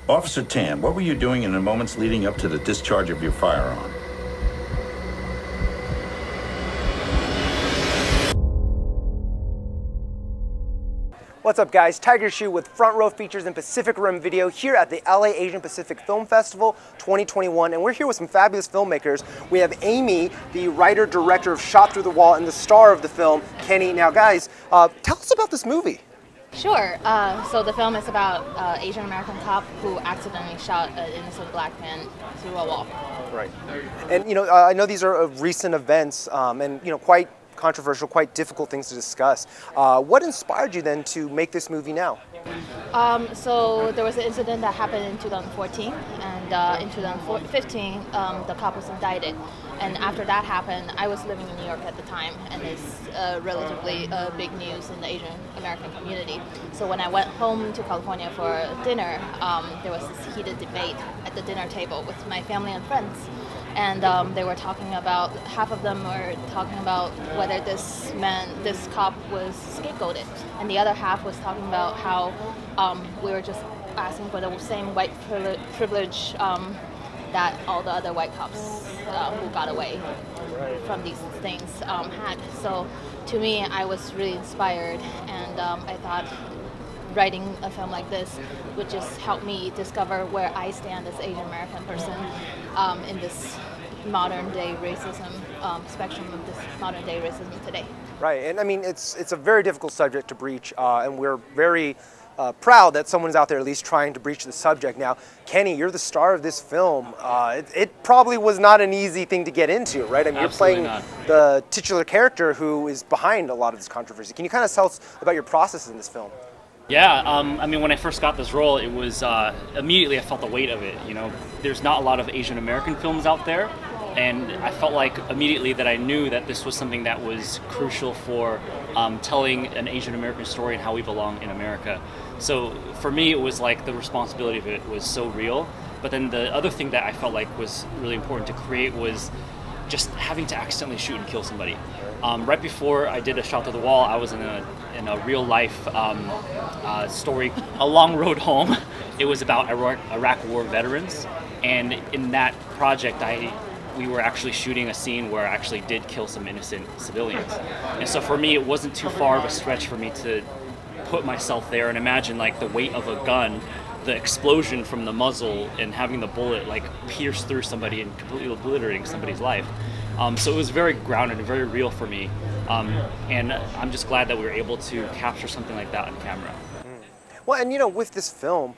Officer Tam, what were you doing in the moments leading up to the discharge of your firearm? What's up, guys? Tiger Sheu with Front Row Features and Pacific Rim Video here at the LA Asian Pacific Film Festival 2021, and we're here with some fabulous filmmakers. We have Aimee, the writer-director of Shot Through the Wall and the star of the film, Kenny. Now, guys, tell us about this movie. Sure. So the film is about an Asian American cop who accidentally shot an innocent black man through a wall. Right. And, I know these are recent events and, quite controversial, quite difficult things to discuss. What inspired you then to make this movie now? So there was an incident that happened in 2014, and in 2015, the cop was indicted. And after that happened, I was living in New York at the time, and it's relatively big news in the Asian American community. So when I went home to California for dinner, there was this heated debate at the dinner table with my family and friends. And they were talking about, half of them were talking about whether this cop was scapegoated. And the other half was talking about how we were just asking for the same white privilege that all the other white cops who got away from these things had. So to me, I was really inspired, and I thought writing a film like this would just help me discover where I stand as an Asian American person in this modern day racism spectrum of this modern day racism today. Right, and I mean it's a very difficult subject to breach, and we're very proud that someone's out there at least trying to breach the subject. Now, Kenny, you're the star of this film. It probably was not an easy thing to get into, right? I mean, Absolutely you're playing not. the titular character who is behind a lot of this controversy. Can you kind of tell us about your process in this film? Yeah, I mean, when I first got this role, it was immediately I felt the weight of it. There's not a lot of Asian American films out there, and I felt like immediately that I knew that this was something that was crucial for telling an Asian American story and how we belong in America. So for me, it was like the responsibility of it was so real. But then the other thing that I felt like was really important to create was just having to accidentally shoot and kill somebody. Right before I did A Shot Through the Wall, I was in a real life story, A Long Road Home. It was about Iraq War veterans, and in that project, we were actually shooting a scene where I actually did kill some innocent civilians. And so for me, it wasn't too far of a stretch for me to put myself there and imagine like the weight of a gun, the explosion from the muzzle, and having the bullet like pierce through somebody and completely obliterating somebody's life. So it was very grounded and very real for me, and I'm just glad that we were able to capture something like that on camera. Well, and with this film,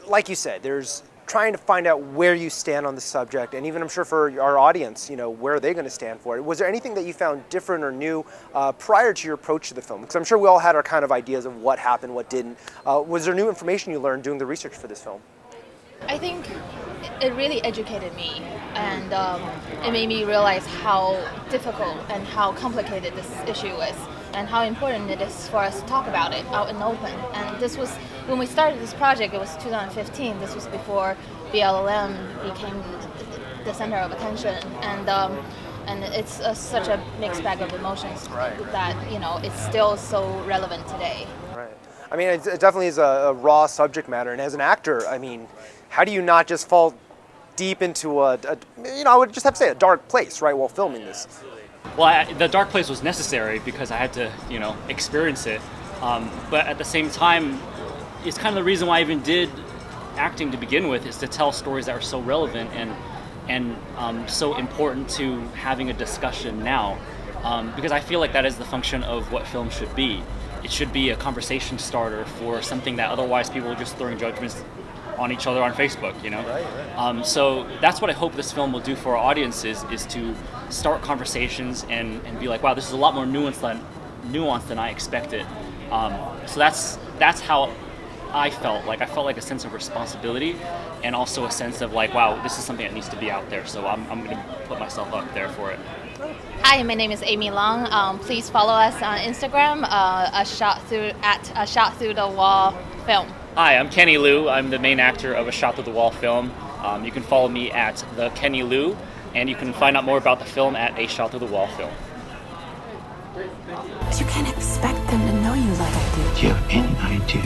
like you said, there's trying to find out where you stand on the subject, and even I'm sure for our audience, where are they going to stand for it? Was there anything that you found different or new prior to your approach to the film? Because I'm sure we all had our kind of ideas of what happened, what didn't. Was there new information you learned doing the research for this film? I think it really educated me, and it made me realize how difficult and how complicated this issue is, and how important it is for us to talk about it out in the open. And this was, when we started this project, it was 2015. This was before BLM became the center of attention, and it's such a mixed bag of emotions that it's still so relevant today. Right. I mean, it definitely is a raw subject matter, and as an actor, I mean, how do you not just fall deep into I would just have to say a dark place, right, while filming this? Well, the dark place was necessary because I had to, experience it. But at the same time, it's kind of the reason why I even did acting to begin with, is to tell stories that are so relevant and so important to having a discussion now. Because I feel like that is the function of what film should be. It should be a conversation starter for something that otherwise people are just throwing judgments on each other on Facebook, Right. So that's what I hope this film will do for our audiences, is to start conversations and be like, wow, this is a lot more nuanced than I expected. So that's how I felt. Like I felt like a sense of responsibility, and also a sense of like, wow, this is something that needs to be out there. So I'm going to put myself up there for it. Hi, my name is Aimee Long. Please follow us on Instagram, A Shot Through the Wall film. Hi, I'm Kenny Leu. I'm the main actor of A Shot Through the Wall film. You can follow me at the Kenny Leu, and you can find out more about the film at A Shot Through the Wall film. You can't expect them to know you like I do. Do you have any idea